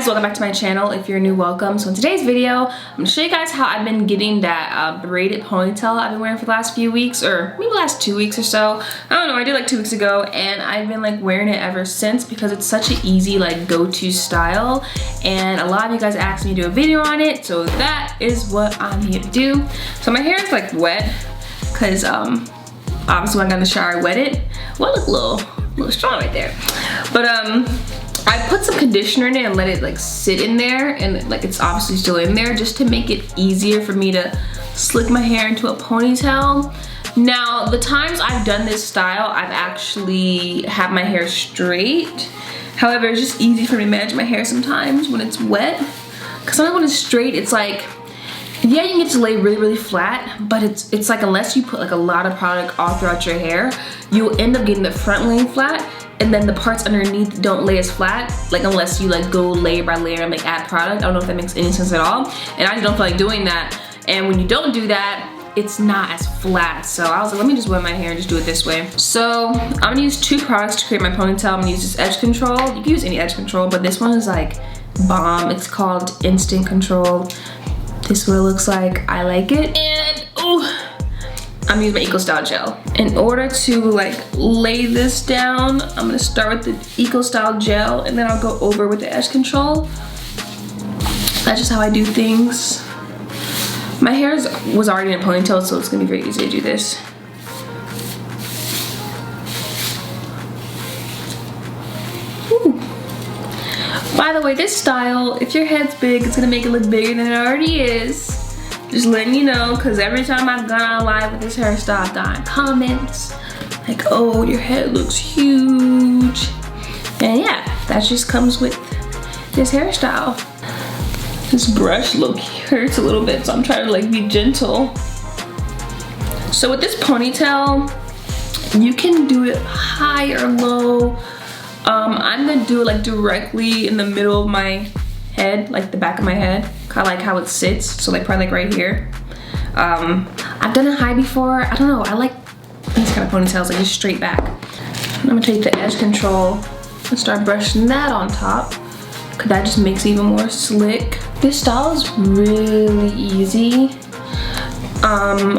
Welcome back to my channel. If you're new, welcome. So in today's video, I'm gonna show you guys how I've been getting that braided ponytail I've been wearing for the last few weeks, or maybe the last 2 weeks or so. I don't know, I did like 2 weeks ago, and I've been like wearing it ever since because it's such an easy like go-to style, and a lot of you guys asked me to do a video on it, so that is what I'm here to do. So my hair is like wet because obviously when I got in the shower I wet it. Well, it looked a little strong right there, but I put some conditioner in it and let it like sit in there, and like it's obviously still in there just to make it easier for me to slick my hair into a ponytail. Now, the times I've done this style, I've actually had my hair straight. However, it's just easy for me to manage my hair sometimes when it's wet. Because sometimes when it's straight, it's like, yeah, you can get to lay really flat, but it's like unless you put like a lot of product all throughout your hair, you'll end up getting the front laying flat, and then the parts underneath don't lay as flat, like unless you like go layer by layer and like add product. I don't know if that makes any sense at all, and I just don't feel like doing that. And when you don't do that, it's not as flat. So I was like, let me just wet my hair and just do it this way. So I'm gonna use 2 products to create my ponytail. I'm gonna use this edge control. You can use any edge control, but this one is like bomb. It's called Instant Control. This is what it looks like. I like it. And I'm using my Eco Style gel. In order to like lay this down, I'm gonna start with the Eco Style gel, and then I'll go over with the edge control. That's just how I do things. My hair was already in a ponytail, so it's gonna be very easy to do this. Ooh. By the way, this style, if your head's big, it's gonna make it look bigger than it already is. Just letting you know, because every time I've gone on live with this hairstyle, I've gotten comments like, oh, your head looks huge. And yeah, that just comes with this hairstyle. This brush look hurts a little bit, so I'm trying to like be gentle. So with this ponytail, you can do it high or low. I'm gonna do it like directly in the middle of my head, like the back of my head, kind of like how it sits, so like probably like right here. I've done it high before. I don't know, I like these kind of ponytails, like just straight back. I'm gonna take the edge control and start brushing that on top, because that just makes it even more slick. This style is really easy. I'm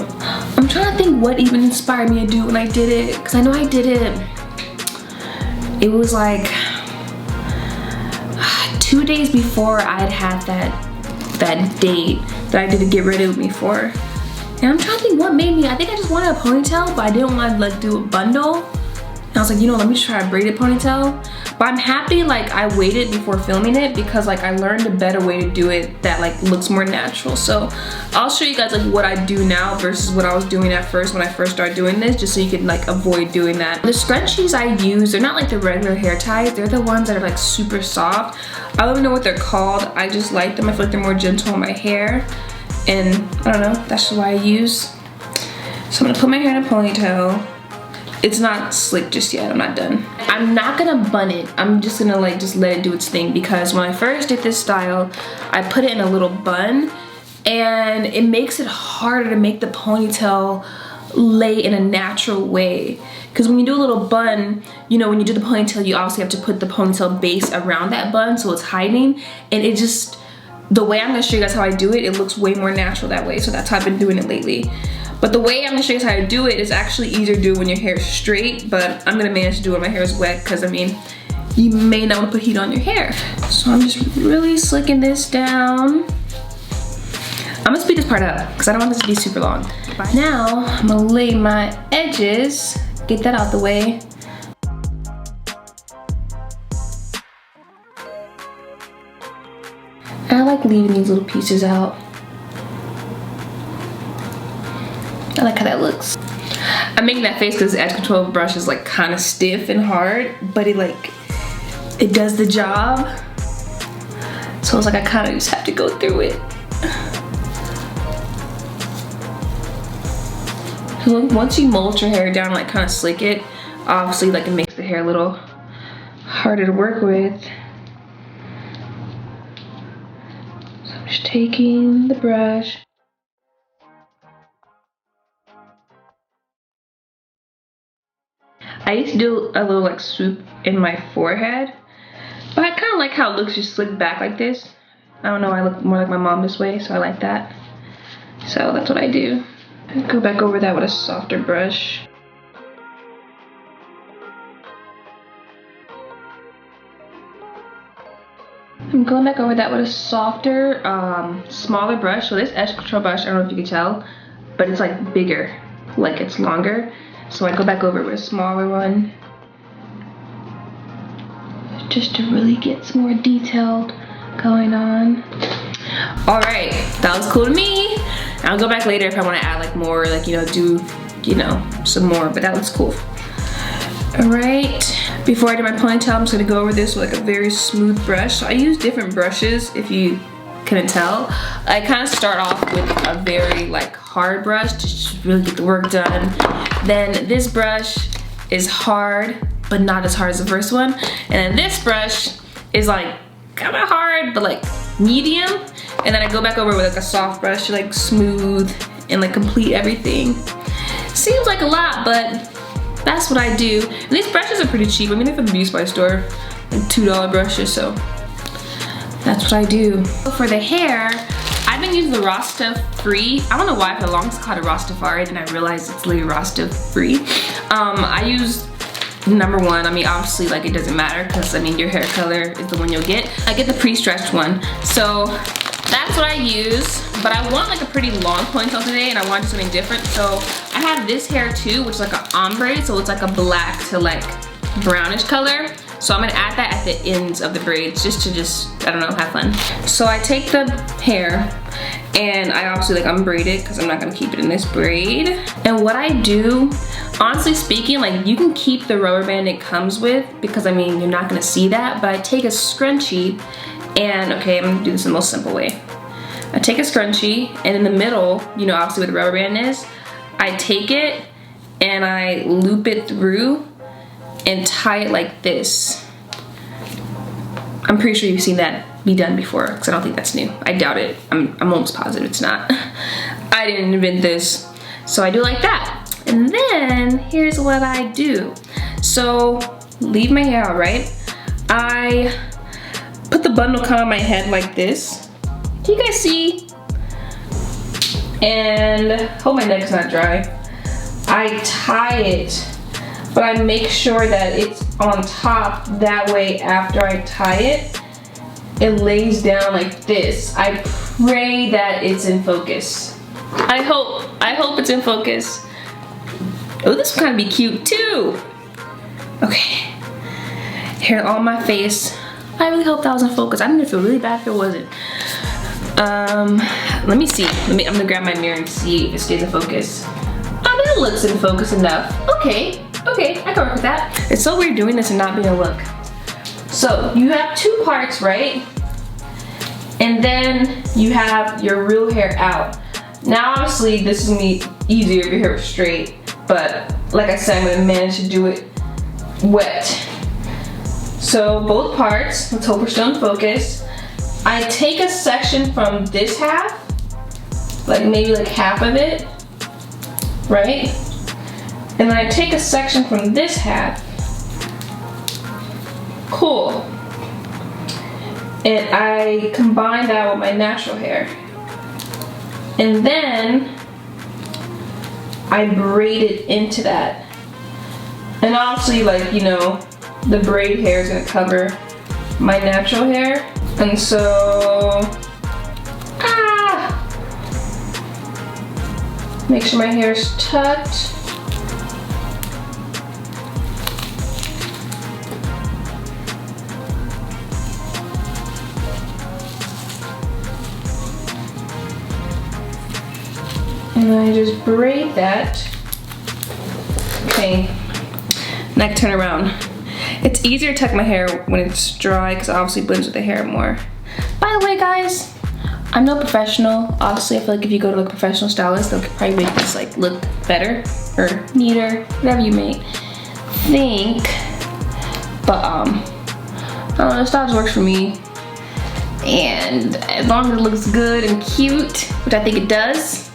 trying to think what even inspired me to do it when I did it, because I know I did it, it was like 2 days before I had that date that I did to get ready with me for. And I'm trying to think what made me, I think I just wanted a ponytail, but I didn't want to like do a bundle. And I was like, you know, let me just try a braided ponytail. But I'm happy like I waited before filming it, because like I learned a better way to do it that like looks more natural. So I'll show you guys like what I do now versus what I was doing at first when I first started doing this, just so you can like avoid doing that. The scrunchies I use, they're not like the regular hair ties, they're the ones that are like super soft. I don't even know what they're called. I just like them. I feel like they're more gentle on my hair, and I don't know, that's just what I use. So I'm gonna put my hair in a ponytail. It's not slick just yet, I'm not done. I'm not gonna bun it. I'm just gonna like just let it do its thing, because when I first did this style, I put it in a little bun, and it makes it harder to make the ponytail lay in a natural way. Because when you do a little bun, you know, when you do the ponytail, you obviously have to put the ponytail base around that bun so it's hiding, and it just, the way I'm gonna show you guys how I do it, it looks way more natural that way. So that's how I've been doing it lately. But the way I'm gonna show you guys how to do it is actually easier to do when your hair is straight, but I'm gonna manage to do it when my hair is wet, because I mean, you may not want to put heat on your hair. So I'm just really slicking this down. I'm gonna speed this part up because I don't want this to be super long. Now I'm gonna lay my edges, get that out the way. And I like leaving these little pieces out. I like how that looks. I'm making that face because the edge control brush is like kind of stiff and hard, but it does the job. So it's like I kind of just have to go through it. Once you mold your hair down, like kind of slick it, obviously like it makes the hair a little harder to work with. So I'm just taking the brush. I used to do a little like swoop in my forehead, but I kind of like how it looks just slicked back like this. I don't know, I look more like my mom this way, so I like that. So that's what I do. Go back over that with a softer brush. I'm going back over that with a softer, smaller brush. So this edge control brush, I don't know if you can tell, but it's like bigger, like it's longer. So I go back over with a smaller one, just to really get some more detailed going on. All right, that was cool to me. I'll go back later if I want to add like more, like, you know, do, you know, some more, but that looks cool. All right, before I do my ponytail, I'm just gonna go over this with like a very smooth brush. So I use different brushes, if you couldn't tell. I kind of start off with a very like hard brush to just really get the work done. Then this brush is hard, but not as hard as the first one. And then this brush is like kind of hard, but like medium. And then I go back over with like a soft brush to like smooth and like complete everything. Seems like a lot, but that's what I do. And these brushes are pretty cheap. I mean, they're from the beauty supply store, like $2 brushes, so that's what I do. For the hair, I've been using the Rasta Free. I don't know why for the longest I called it Rastafari, then I realized it's literally Rasta Free. I use #1. I mean, obviously, like, it doesn't matter because, I mean, your hair color is the one you'll get. I get the pre-stretched one. So that's what I use. But I want like a pretty long ponytail today, and I want something different. So I have this hair too, which is like an ombre. So it's like a black to like brownish color. So I'm gonna add that at the ends of the braids just to I don't know, have fun. So I take the hair and I obviously like unbraid it because I'm not gonna keep it in this braid. And what I do, honestly speaking, like you can keep the rubber band it comes with because I mean, you're not gonna see that, but I take a scrunchie and, okay, I'm gonna do this in the most simple way. I take a scrunchie and in the middle, you know, obviously where the rubber band is, I take it and I loop it through and tie it like this. I'm pretty sure you've seen that be done before because I don't think that's new. I doubt it. I'm almost positive it's not. I didn't invent this. So I do it like that. And then here's what I do. So leave my hair out, right? I put the bundle kind of on my head like this. Do you guys see? And hope my neck's not dry. I tie it, but I make sure that it's on top. That way, after I tie it, it lays down like this. I pray that it's in focus. I hope it's in focus. Oh, this would kind of be cute too. Okay, hair on my face. I really hope that was in focus. I'm gonna feel really bad if it wasn't. Let me see. I'm gonna grab my mirror and see if it stays in focus. Oh, that looks in focus enough. Okay, I can work with that. It's so weird doing this and not being able to look. So you have two parts, right? And then you have your real hair out. Now, obviously, this is gonna be easier if your hair was straight, but like I said, I'm gonna manage to do it wet. So both parts, let's hope we're still in focus. I take a section from this half, like maybe like half of it, right? And then I take a section from this half. Cool. And I combine that with my natural hair. And then I braid it into that. And obviously, like, you know, the braid hair is gonna cover my natural hair. And so, make sure my hair is tucked. And then I just braid that. Okay, now I can turn around. It's easier to tuck my hair when it's dry because it obviously blends with the hair more. By the way, guys, I'm no professional. Obviously, I feel like if you go to like a professional stylist, they'll probably make this like look better or neater, whatever you may think. But I don't know, the style works for me. And as long as it looks good and cute, which I think it does,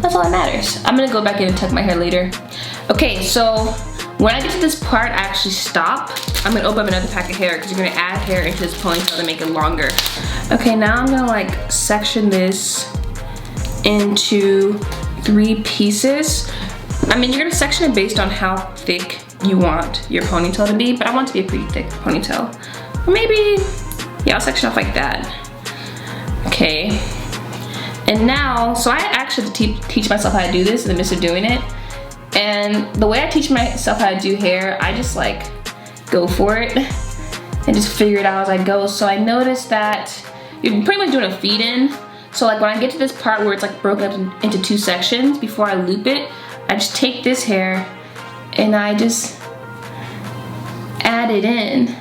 that's all that matters. I'm gonna go back in and tuck my hair later. Okay, so When I get to this part, I actually stop. I'm gonna open up another pack of hair because you're gonna add hair into this ponytail to make it longer. Okay, now I'm gonna like section this into 3 pieces. I mean, you're gonna section it based on how thick you want your ponytail to be, but I want it to be a pretty thick ponytail. Or maybe, yeah, I'll section off like that. Okay. And now, so I actually have to teach myself how to do this in the midst of doing it. And the way I teach myself how to do hair, I just like go for it and just figure it out as I go. So I noticed that you're pretty much doing a feed in. So like when I get to this part where it's like broken up into 2 sections, before I loop it, I just take this hair and I just add it in.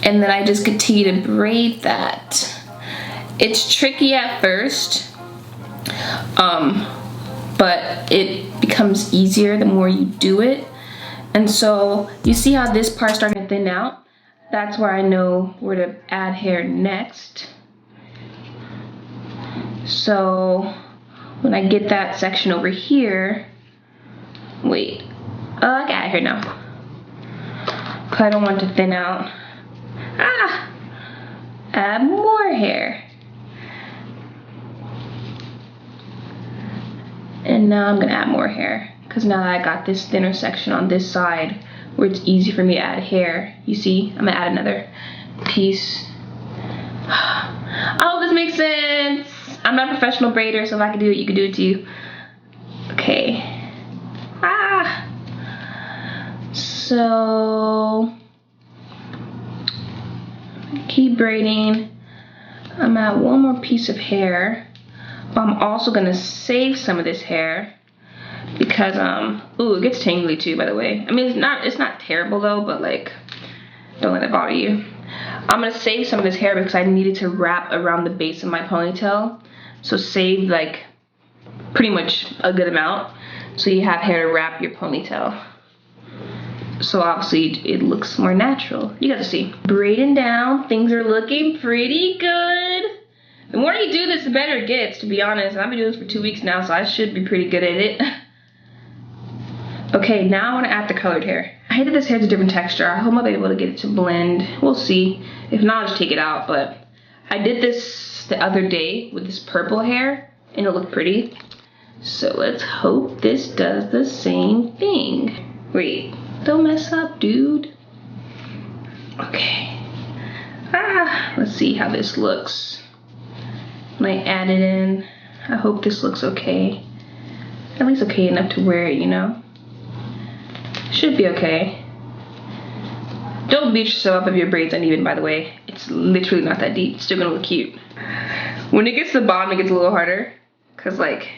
And then I just continue to braid that. It's tricky at first, but it becomes easier the more you do it. And so you see how this part's starting to thin out? That's where I know where to add hair next. So when I get that section over here, wait, I got it here now. Cause I don't want it to thin out. Add more hair. And now I'm gonna add more hair, because now that I got this thinner section on this side where it's easy for me to add hair, you see, I'm gonna add another piece. I hope this makes sense. I'm not a professional braider, so if I can do it, you can do it too. Okay. So keep braiding. I'm gonna add one more piece of hair. I'm also gonna save some of this hair because ooh, it gets tangly too, by the way. I mean, it's not terrible though, but like, don't let it bother you. I'm gonna save some of this hair because I needed to wrap around the base of my ponytail. So save like pretty much a good amount so you have hair to wrap your ponytail. So obviously it looks more natural. You got to see. Braiding down, things are looking pretty good. The more you do this, the better it gets, to be honest. I've been doing this for 2 weeks now, so I should be pretty good at it. Okay, now I want to add the colored hair. I hate that this hair's a different texture. I hope I'll be able to get it to blend. We'll see. If not, I'll just take it out. But I did this the other day with this purple hair, and it looked pretty. So let's hope this does the same thing. Wait, don't mess up, dude. Okay. Let's see how this looks. When I add it in, I hope this looks okay. At least okay enough to wear it, you know? Should be okay. Don't beat yourself up if your braid's uneven, by the way. It's literally not that deep. It's still gonna look cute. When it gets to the bottom, it gets a little harder. Cause like,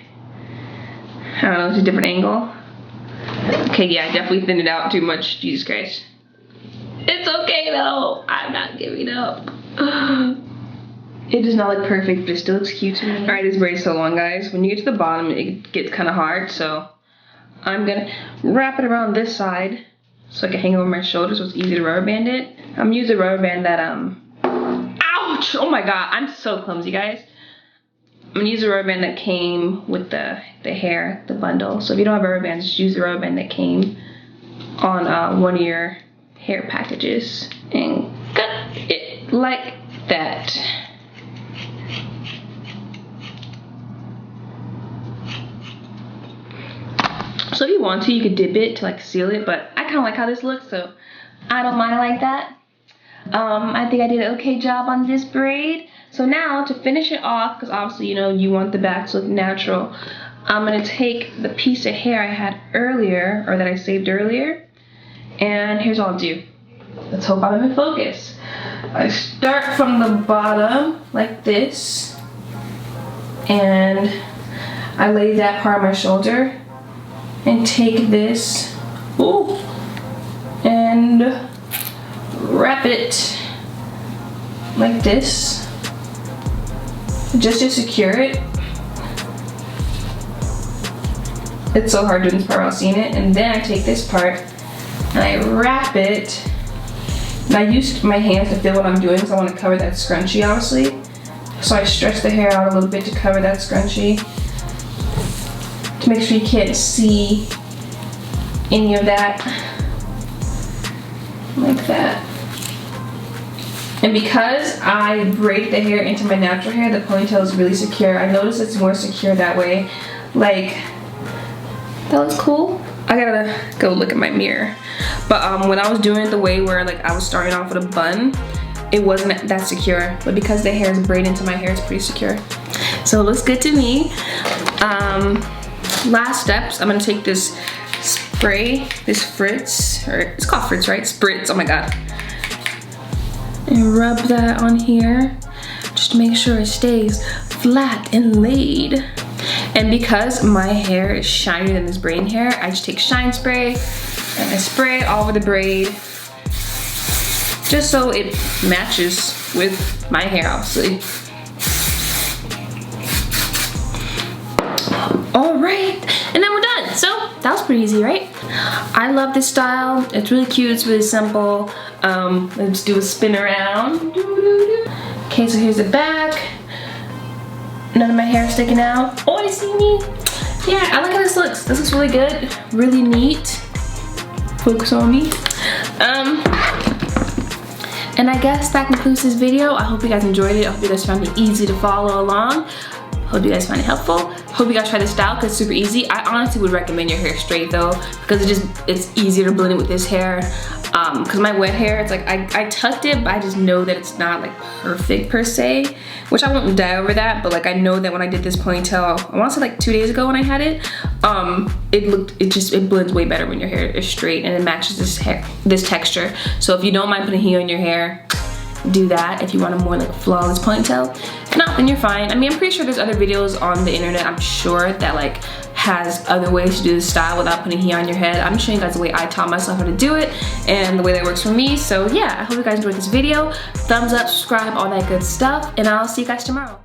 I don't know, it's a different angle. Okay, yeah, I definitely thinned it out too much. Jesus Christ. It's okay though. I'm not giving up. It does not look perfect, but it still looks cute to me. Alright, this braid is so long, guys. When you get to the bottom, it gets kind of hard, so I'm gonna wrap it around this side so I can hang it over my shoulder so it's easy to rubber band it. I'm gonna use a rubber band that, ouch! Oh my god, I'm so clumsy, guys. I'm gonna use a rubber band that came with the hair, the bundle. So if you don't have rubber bands, just use the rubber band that came on one of your hair packages and cut it like that. So if you want to, you could dip it to like seal it, but I kind of like how this looks, so I don't mind it like that. I think I did an okay job on this braid. So now to finish it off, because obviously, you know, you want the back to look natural, I'm going to take the piece of hair I had earlier, or that I saved earlier, and here's what I'll do. Let's hope I'm in focus. I start from the bottom like this, and I lay that part on my shoulder, and take this, ooh, and wrap it like this, just to secure it. It's so hard doing this part without seeing it. And then I take this part and I wrap it. And I used my hands to feel what I'm doing because I want to cover that scrunchie, obviously. So I stretch the hair out a little bit to cover that scrunchie, to make sure you can't see any of that, like that. And because I braided the hair into my natural hair, the ponytail is really secure. I noticed it's more secure that way. Like, that looks cool. I gotta go look at my mirror. But when I was doing it the way where like I was starting off with a bun, it wasn't that secure. But because the hair is braided into my hair, it's pretty secure. So it looks good to me. Last steps, I'm gonna take this spray, this Fritz, or it's called Fritz, right? Spritz, oh my God. And rub that on here, just to make sure it stays flat and laid. And because my hair is shinier than this braiding hair, I just take shine spray and I spray it all over the braid, just so it matches with my hair, obviously. All right, and then we're done. So that was pretty easy, right? I love this style. It's really cute, it's really simple. Let's do a spin around. Okay, so here's the back. None of my hair sticking out. Oh, I see me. Yeah, I like how this looks. This looks really good, really neat. Focus on me. And I guess that concludes this video. I hope you guys enjoyed it. I hope you guys found it easy to follow along. Hope you guys find it helpful. Hope you guys try this style because it's super easy. I honestly would recommend your hair straight though, because it's easier to blend it with this hair. Because my wet hair, it's like I tucked it, but I just know that it's not like perfect per se, which I won't die over that. But like I know that when I did this ponytail, I want to say like 2 days ago when I had it, it blends way better when your hair is straight and it matches this texture. So if you don't mind putting heat on your hair, do that if you want a more like flawless ponytail. If not, then you're fine. I mean, I'm pretty sure there's other videos on the internet, I'm sure, that like has other ways to do this style without putting heat on your head. I'm showing you guys the way I taught myself how to do it and the way that works for me. So yeah, I hope you guys enjoyed this video. Thumbs up, subscribe, all that good stuff, and I'll see you guys tomorrow.